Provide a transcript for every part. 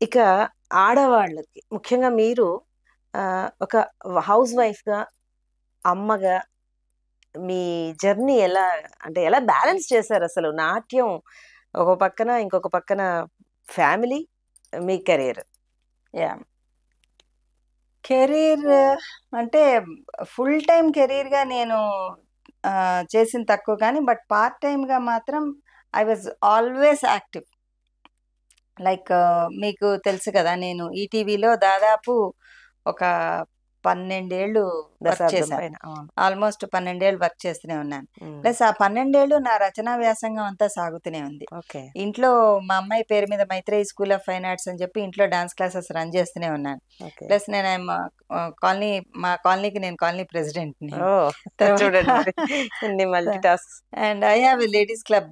ఇక ఆడవాళ్ళకి ముఖ్యంగా మీరు ఒక హౌస్ వైఫ్‌గా, అమ్మగా మీ జర్నీ ఎలా బ్యాలెన్స్ చేశారసలు? నాట్యం ఒక పక్కన, ఇంకొక పక్కన ఫ్యామిలీ, మీ కెరియర్. యాహ్! కెరీర్ అంటే ఫుల్ టైమ్ కెరీర్‌గా నేను చేసింది తక్కువ కానీ, బట్ పార్ట్ టైమ్‌గా మాత్రం I was always active. Like మీకు తెలుసు కదా! నేను ఈటీవీలో దాదాపు ఒక 12 ఏళ్ళు వర్క్ దశాబ్దం చేశాను. పైన. అవును. ఆల్మోస్ట్ 12 ఏళ్ళు వర్క్ చేస్తూనే ఉన్నాను. హ్మ్. ప్లస్ ఆ 12 ఏళ్ళు నా రచనా వ్యాసంగం అంతా సాగుతూనే ఉంది. ఓకే. ఇంట్లో మా అమ్మాయి పేరు మీద Maitreyi school of fine arts అని చెప్పి ఇంట్లో డాన్స్ క్లాసెస్ రన్ చేస్తూనే ఉన్నాను. ఓకే. ప్లస్ నేను మా కాలనీకి నేను కాలనీ ప్రెసిడెంట్‌ని. ఓహ్! తర్వాత చూడండి మరి ఎన్ని multi tasks. And I have a ladies club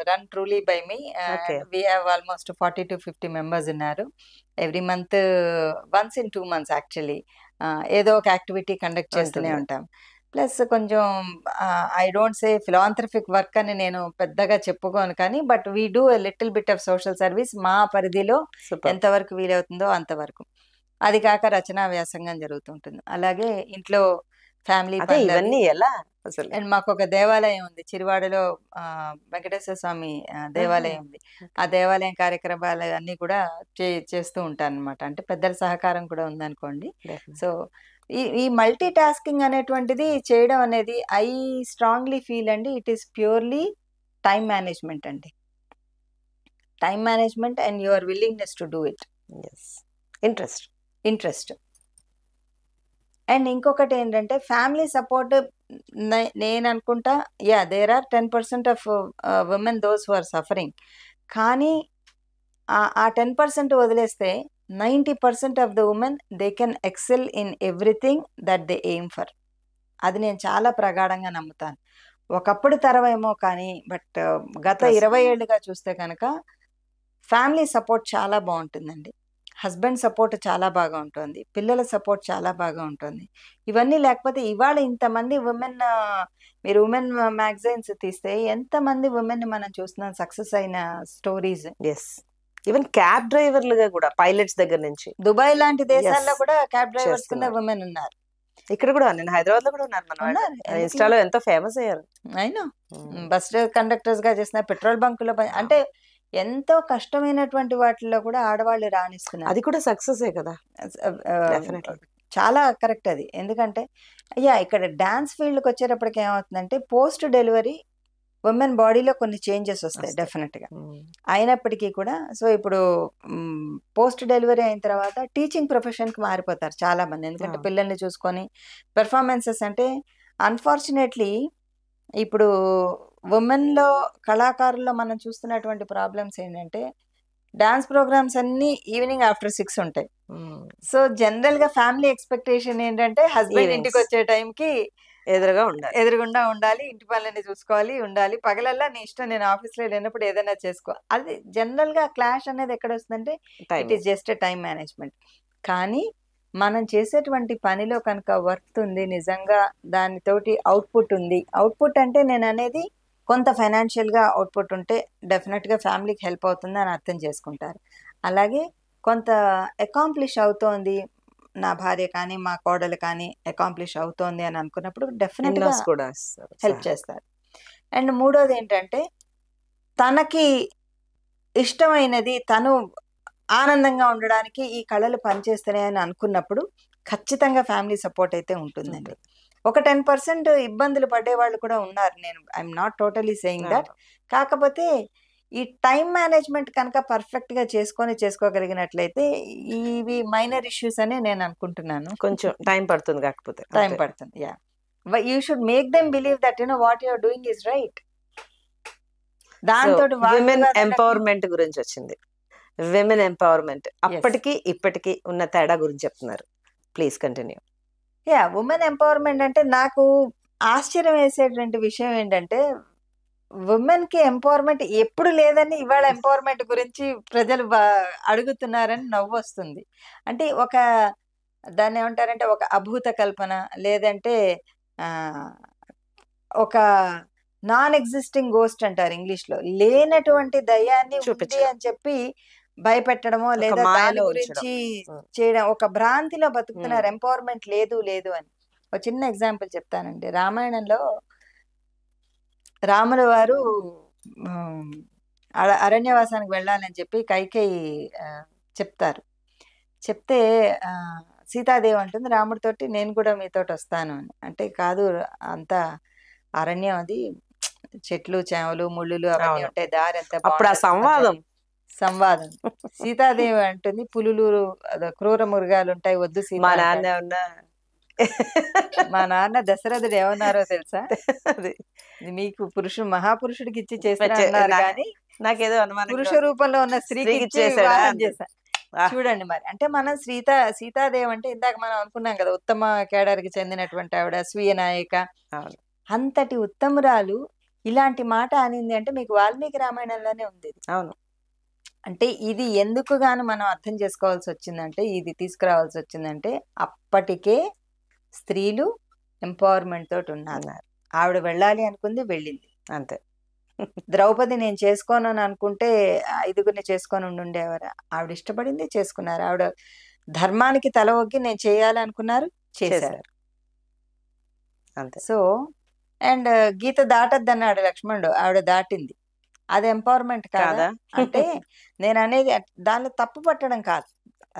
run truly by me, okay. and we have almost 40 to 50 members ఉన్నారు. Every month once in 2 months actually ఏదో ఒక యాక్టివిటీ కండక్ట్ చేస్తూనే ఉంటుంది. ఉంటాం. ప్లస్ కొంచెం I don't say philanthropic work అని నేను పెద్దగా చెప్పుకోను కానీ, but we do a little bit of social service మా పరిధిలో సూపర్. ఎంతవరకు వీలవుతుందో అంతవరకు. అది కాక రచనా వ్యాసంగం జరుగుతుంటుంది. అలాగే ఇంట్లో ఫ్యామిలీ అదే పనులు అవి. ఇవన్నీ ఎలా అసలు? అండ్ మాకు ఒక దేవాలయం ఉంది చిరువాడలో, వెంకటేశ్వర స్వామి ఆహా! దేవాలయం ఉంది. ఆ ఓకే. దేవాలయం కార్యక్రమాలు అన్నీ కూడా చేస్తూ ఉంటాను అనమాట. అంటే పెద్దల సహకారం కూడా ఉందనుకోండి. డెఫినెట్. సో ఈ ఈ మల్టీ టాస్కింగ్ అనేటువంటిది చేయడం అనేది ఐ స్ట్రాంగ్లీ ఫీల్ అండి, it is purely time management అండి. Time management and your willingness to do it. Yes. Interest. And ఇంకొకటి ఏంటంటే ఫ్యామిలీ సపోర్ట్. నేను అనుకుంటా there are 10% of women those who are suffering. కానీ ఆ 10% వదిలేస్తే 90% of the women they can excel in everything that they aim for. అది నేను చాలా ప్రగాఢంగా నమ్ముతాను. ఒకప్పుడు తరవేమో కానీ, బట్ గత 20 ఏళ్ళుగా చూస్తే కనుక ఫ్యామిలీ సపోర్ట్ చాలా బాగుంటుందండి. హస్బెండ్ సపోర్ట్ చాలా బాగా ఉంటుంది. పిల్లల సపోర్ట్ చాలా బాగా ఉంటుంది. ఇవన్నీ లేకపోతే ఇవాళ ఇంతమంది ఉమెన్, మీరు ఉమెన్ మ్యాగజైన్స్ తీస్తే ఎంతమంది ఉమెన్ మనం చూస్తున్నాం సక్సెస్ అయిన స్టోరీస్. యెస్. ఈవెన్ క్యాబ్ డ్రైవర్లుగా కూడా పైలట్స్ దగ్గర నుంచి. దుబాయ్ లాంటి దేశాల్లో Yes. కూడా క్యాబ్ డ్రైవర్స్ కింద చేస్తున్నారు. ఉమెన్ ఉన్నారు. ఇక్కడ కూడా నేను హైదరాబాద్‌లో కూడా ఉన్నారు మన వాళ్ళు. ఉన్నారు. ఎందుకు ఇన్‌స్టాలో లేరు? ఎంతో ఫేమస్ అయ్యారు. అయినా హ్మ్. బస్ కండక్టర్స్ గా చేసిన పెట్రోల్ బంకులో అంటే ఎంతో కష్టమైనటువంటి వాటిల్లో కూడా ఆడవాళ్ళు రాణిస్తున్నారు. అది కూడా సక్సెసే కదా! డెఫినెట్‌లీ. చాలా కరెక్ట్ అది. ఎందుకంటే ఇక్కడ డాన్స్ ఫీల్డ్కి వచ్చేటప్పటికి ఏమవుతుందంటే పోస్ట్ డెలివరీ ఉమెన్ బాడీలో కొన్ని చేంజెస్ వస్తాయి వస్తాయి. డెఫినెట్గా. అయినప్పటికీ కూడా సో ఇప్పుడు పోస్ట్ డెలివరీ అయిన తర్వాత టీచింగ్ ప్రొఫెషన్కి మారిపోతారు చాలా మంది. ఎందుకంటే పిల్లల్ని చూసుకొని పెర్ఫార్మెన్సెస్ అంటే అన్ఫార్చునేట్లీ ఇప్పుడు ఉమెన్లో కళాకారుల్లో మనం చూస్తున్నటువంటి ప్రాబ్లమ్స్ ఏంటంటే డాన్స్ ప్రోగ్రామ్స్ అన్ని ఈవినింగ్ ఆఫ్టర్ 6 ఉంటాయి. సో జనరల్ గా ఫ్యామిలీ ఎక్స్పెక్టేషన్ ఏంటంటే హస్బెండ్ ఇంటికి వచ్చే టైంకి ఎదురుగుండా ఉండాలి, ఇంటి పనులన్నీ చూసుకోవాలి, ఉండాలి. పగలల్లా నీ ఇష్టం, నేను ఆఫీస్లో లేనప్పుడు ఏదైనా చేసుకో. అది జనరల్ గా క్లాష్ అనేది ఎక్కడ వస్తుందంటే it is just time management. కానీ మనం చేసేటువంటి పనిలో కనుక వర్త్ ఉంది, నిజంగా దానితోటి అవుట్పుట్ ఉంది. అవుట్పుట్ అంటే నేను అనేది కొంత ఫైనాన్షియల్గా అవుట్పుట్ ఉంటే డెఫినెట్గా ఫ్యామిలీకి హెల్ప్ అవుతుంది అని అర్థం చేసుకుంటారు. అలాగే కొంత అకాంప్లిష్ అవుతోంది, నా భార్య కానీ మా కోడలు కానీ అకాంప్లిష్ అవుతోంది అని అనుకున్నప్పుడు డెఫినెట్గా హెల్ప్ చేస్తారు. అండ్ మూడోది ఏంటంటే తనకి ఇష్టమైనది, తను ఆనందంగా ఉండడానికి ఈ కళలు పనిచేస్తున్నాయి అని అనుకున్నప్పుడు ఖచ్చితంగా ఫ్యామిలీ సపోర్ట్ అయితే ఉంటుందండి. ఒక 10% ఇబ్బందులు పడేవాళ్ళు కూడా ఉన్నారు. నేను I'm not totally saying that. కాకపోతే ఈ టైం మేనేజ్మెంట్ కనుక పర్ఫెక్ట్గా చేసుకోగలిగినట్లయితే ఇవి మైనర్ ఇష్యూస్ అని నేను అనుకుంటున్నాను. కొంచెం టైం పడుతుంది, కాకపోతే టైం పడుతుంది. You should make them believe that what you are doing is right. దాంతో విమెన్ ఎంపవర్మెంట్ గురించి వచ్చింది. విమెన్ ఎంపవర్మెంట్ అప్పటికి ఇప్పటికి ఉన్న తేడా గురించి చెప్తున్నారు. Please continue. ఉమెన్ ఎంపవర్మెంట్ అంటే నాకు ఆశ్చర్యం వేసేటువంటి విషయం ఏంటంటే ఉమెన్ కి ఎంపవర్మెంట్ ఎప్పుడు లేదని ఇవాళ ఎంపవర్మెంట్ గురించి ప్రజలు అడుగుతున్నారని నవ్వు వస్తుంది. అంటే దాన్ని ఏమంటారంటే ఒక అభూత కల్పన, లేదంటే ఒక నాన్ ఎగ్జిస్టింగ్ గోస్ట్ అంటారు ఇంగ్లీష్ లో. లేనటువంటి దయ్యాన్ని ఉంది అని చెప్పి భయపెట్టడమో ఒక లేదా దాని మాయలో ఉంచడం. గురించి ఉమ్. చేయడం, ఒక భ్రాంతిలో బతుకుతున్నారు. ఉమ్. ఎంపవర్మెంట్ లేదు లేదు అని. ఒక చిన్న ఎగ్జాంపుల్ చెప్తానండి. రామాయణంలో రాముల వారు ఉమ్, అరణ్యవాసానికి వెళ్ళాలని చెప్పి కైకేయి చెప్తారు. చెప్తే ఆ, సీతాదేవి అంటుంది రాముడితోటి, నేను కూడా మీతోటి వస్తాను అని. అంటే కాదు, అంతా అరణ్యం, అది చెట్లు చేమలు ముళ్ళులు అవన్నీ అవును. ఉంటాయి, దారి ఎంత అప్పుడు ఆ బాగుంటుంది సంవాదం. సంవాదం. సీతాదేవి అంటుంది పులులు క్రూర మృగాలు ఉంటాయి, వద్దు సీత మా అంటాడు. నాన్న ఉన్నా మా నాన్న దశరథుడు ఏమన్నారో తెలుసా? అది ఇది మీకు మహాపురుషుడికి ఇచ్చి చేసిన అన్నారు నా- కానీ నాకేదో అనుమానం పురుష రూపంలో ఉన్న స్త్రీకి స్త్రీకి ఇచ్చి ఇచ్చేసాడా వివాహం అంది. చేశా. చూడండి మరి, అంటే మనం సీతాదేవి అంటే ఇందాక మనం అనుకున్నాం కదా, ఉత్తమ కేడర్కి చెందినటువంటి ఆవిడ, స్వీయ నాయిక, అవును. అంతటి ఉత్తమురాలు ఇలాంటి మాట అనింది అంటే మీకు వాల్మీకి రామాయణంలోనే ఉంది ఇది. అవును. అంటే ఇది ఎందుకు గాను మనం అర్థం చేసుకోవాల్సి వచ్చిందంటే, ఇది తీసుకురావాల్సి వచ్చిందంటే, అప్పటికే స్త్రీలు ఎంపవర్మెంట్ తోటి ఉన్నారు. ఆవిడ వెళ్ళాలి అనుకుంది, వెళ్ళింది అంతే. ద్రౌపది నేను చేసుకోను అని అనుకుంటే 5గురిని చేసుకొని ఉండేవారు. ఆవిడ ఇష్టపడింది, చేసుకున్నారు. ఆవిడ ధర్మానికి తల ఒగ్గి నేను చేయాలి అనుకున్నారు, చేశారు. అంతే. సో అండ్ గీత దాటద్దన్నాడు లక్ష్మణుడు, ఆవిడ దాటింది. అది ఎంపవర్మెంట్ కాదా? అంటే నేను అనేది దాన్ని తప్పు పట్టడం కాదు,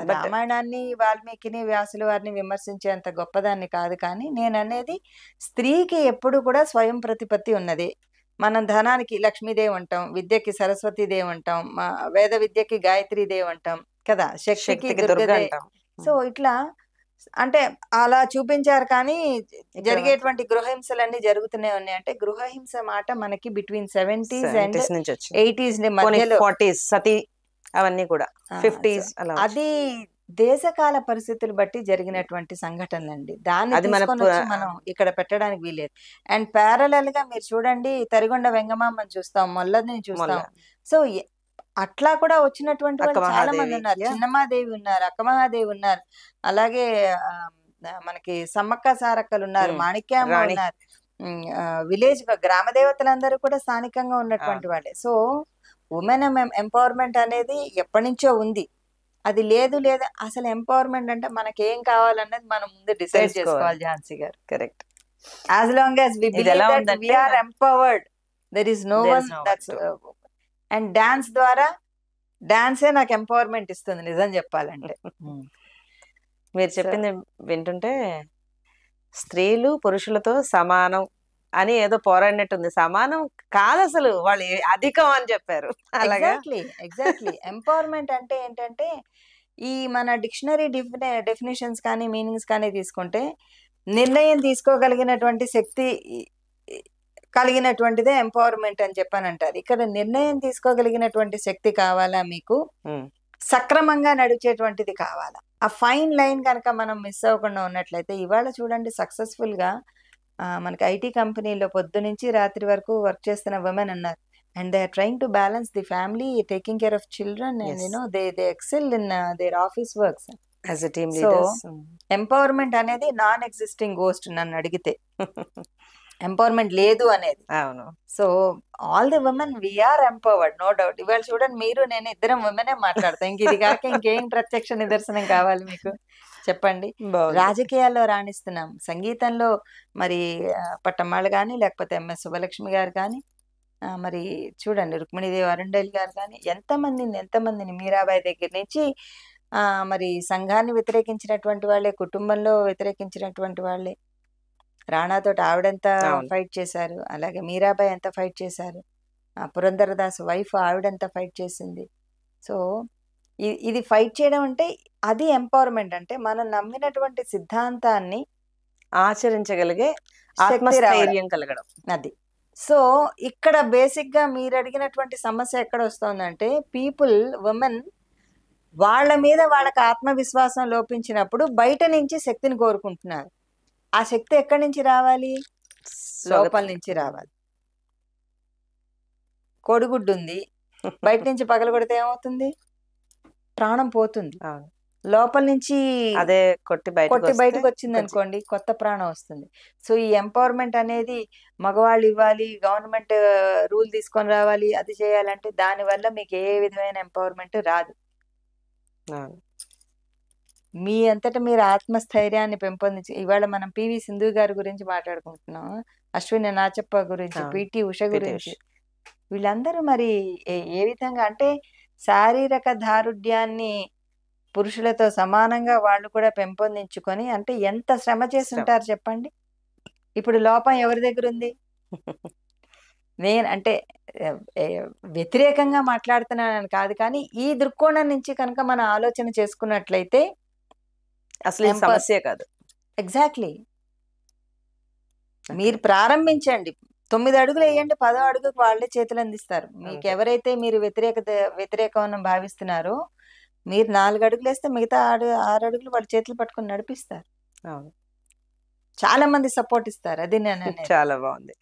రామాయణాన్ని వాల్మీకిని వ్యాసుల వారిని విమర్శించేంత గొప్పదాన్ని కాదు. కానీ నేను అనేది స్త్రీకి ఎప్పుడు కూడా స్వయం ప్రతిపత్తి ఉన్నది. మనం ధనానికి లక్ష్మీదేవి అంటాం, విద్యకి సరస్వతీదేవి అంటాం, వేద విద్యకి గాయత్రీదేవి అంటాం కదా, శక్తికి దుర్గదేవి. సో ఇట్లా అంటే అలా చూపించారు. కానీ జరిగేటువంటి గృహహింసలన్నీ జరుగుతూనే ఉన్నాయి. అంటే గృహహింస మాట మనకి బిట్వీన్ 70s అండ్ 80s మధ్యలో, 40s సతీ అవన్నీ కూడా 50s అలా. అది దేశకాల పరిస్థితులు బట్టి జరిగినటువంటి సంఘటనలండి. దాన్ని తీసుకొని వచ్చి మనం ఇక్కడ పెట్టడానికి వీలేదు. అండ్ ప్యారలల్ గా మీరు చూడండి, తరిగొండ వెంగమామని చూస్తాం, మొల్లదని చూస్తాం. సో అట్లా కూడా వచ్చినటువంటి వాళ్ళు చాలా మంది ఉన్నారు. చిన్నమాదేవి ఉన్నారు, అక్కమహాదేవి ఉన్నారు, అలాగే మనకి సమ్మక్క సారక్కలు ఉన్నారు, మాణిక్యామ్మ ఉన్నారు. విలేజ్ గ్రామ దేవతలందరూ కూడా స్థానికంగా ఉన్నటువంటి వాళ్ళే. సో ఉమెన్ ఎంపవర్మెంట్ అనేది ఎప్పటి నుంచో ఉంది. అది లేదు అసలు ఎంపవర్మెంట్ అంటే మనకి ఏం కావాలన్నది మనం ముందు డిసైడ్ చేసుకోవాలి ఝాన్సీ గారు. Correct. As long as we believe that we are empowered, there is no one that's. And dance ద్వారా, డాన్సే నాకు ఎంపవర్మెంట్ ఇస్తుంది నిజం చెప్పాలంటే. మీరు చెప్పింది వింటుంటే స్త్రీలు పురుషులతో సమానం అని ఏదో పోరాడినట్టుంది. సమానం కాదు అసలు, వాళ్ళు అధికం అని చెప్పారు. ఎగ్జాక్ట్లీ ఎంపవర్మెంట్ అంటే ఏంటంటే, ఈ మన డిక్షనరీ డెఫినేషన్స్ కానీ మీనింగ్స్ కానీ తీసుకుంటే, నిర్ణయం తీసుకోగలిగినటువంటి శక్తి కలిగినటువంటిదే ఎంపవర్మెంట్ అని చెప్పని అంటారు. ఇక్కడ నిర్ణయం తీసుకోగలిగినటువంటి శక్తి కావాలా మీకు, సక్రమంగా నడిచేటువంటిది కావాలా. ఆ ఫైన్ లైన్ కనుక మనం మిస్ అవ్వకుండా ఉన్నట్లయితే, ఇవాళ చూడండి సక్సెస్ఫుల్ గా మనకి ఐటీ కంపెనీలో పొద్దు నుంచి రాత్రి వరకు వర్క్ చేస్తున్న ఉమెన్ ఉన్నారు. And they are trying to balance the family, taking care of children, and they excel in their office works as a team leaders. Empowerment అనేది నాన్ ఎగ్జిస్టింగ్ గోస్ట్ నన్ను అడిగితే. ఎంపవర్మెంట్ లేదు అనేది. అవును. So all the women we are empowered, no doubt. ఇవాళ చూడండి, మీరు నేను ఇద్దరం ఉమెనే మాట్లాడతాం. ఇంక ఇది కాక ఇంకేం ప్రత్యక్ష నిదర్శనం కావాలి మీకు చెప్పండి. రాజకీయాల్లో రాణిస్తున్నాం, సంగీతంలో మరి పట్టమ్మాళ్ళు కానీ, లేకపోతే ఎంఎస్ సుబ్బలక్ష్మి గారు కానీ, మరి చూడండి రుక్మిణీదేవి అరుండేల్ గారు కానీ, ఎంతమందిని మీరాబాయి దగ్గర నుంచి మరి సంఘాన్ని వ్యతిరేకించినటువంటి వాళ్ళే, కుటుంబంలో వ్యతిరేకించినటువంటి వాళ్ళే. రాణాతోటి ఆవిడెంత ఫైట్ చేశారు, అలాగే మీరాబాయి ఎంత ఫైట్ చేశారు, పురంధరదాస్ వైఫ్ ఆవిడెంత ఫైట్ చేసింది. సో ఇది ఫైట్ చేయడం అంటే అది ఎంపవర్మెంట్. అంటే మనం నమ్మినటువంటి సిద్ధాంతాన్ని ఆచరించగలిగే ఆత్మస్థైర్యం కలగడం అది. సో ఇక్కడ బేసిక్ గా మీరు అడిగినటువంటి సమస్య ఎక్కడ వస్తుందంటే, ఉమెన్ వాళ్ళ మీద వాళ్ళకి ఆత్మవిశ్వాసం లోపించినప్పుడు బయట నుంచి శక్తిని కోరుకుంటున్నారు. ఆ శక్తి ఎక్కడి నుంచి రావాలి? లోపల నుంచి రావాలి. కోడిగుడ్డు ఉంది, బయట నుంచి పగలగొడితే ఏమవుతుంది? ప్రాణం పోతుంది. లోపల నుంచి అదే కొట్టి బయటకు వచ్చింది అనుకోండి, కొత్త ప్రాణం వస్తుంది. సో ఈ ఎంపవర్మెంట్ అనేది మగవాళ్ళు ఇవ్వాలి, గవర్నమెంట్ రూల్ తీసుకొని రావాలి, అది చేయాలంటే దానివల్ల మీకు ఏ విధమైన ఎంపవర్మెంట్ రాదు. అవును. మీ అంతటా మీరు ఆత్మస్థైర్యాన్ని పెంపొందించి ఇవాళ మనం పివి సింధు గారి గురించి మాట్లాడుకుంటున్నాం, అశ్విని నాచప్ప గురించి, అవును. పిటి ఉష పిటి గురించి. ఉష. వీళ్ళందరూ మరి ఏ విధంగా అంటే శారీరక దారుఢ్యాన్ని పురుషులతో సమానంగా వాళ్ళు కూడా పెంపొందించుకొని, అంటే ఎంత శ్రమ చేసి శ్రమ. ఉంటారు చెప్పండి. ఇప్పుడు లోపం ఎవరి దగ్గర ఉంది? నేను అంటే ఏ, ఏ, వ్యతిరేకంగా మాట్లాడుతున్నానని కాదు, కానీ ఈ దృక్కోణం నుంచి కనుక మనం ఆలోచన చేసుకున్నట్లయితే అసలు ఇది ఎంప సమస్యే కాదు. ఎగ్జాక్ట్లీ మీరు ప్రారంభించండి. 9 అడుగులు వేయండి, 10వ అడుగుకు వాళ్ళే చేతులు అందిస్తారు. మీకు అంతే. ఎవరైతే మీరు వ్యతిరేకం భావిస్తున్నారో, మీరు 4 అడుగులు వేస్తే మిగతా 6 అడుగులు వాళ్ళ చేతులు పట్టుకొని నడిపిస్తారు. అవును. చాలా మంది సపోర్ట్ ఇస్తారు. అది నేను అనేది. చాలా బాగుంది.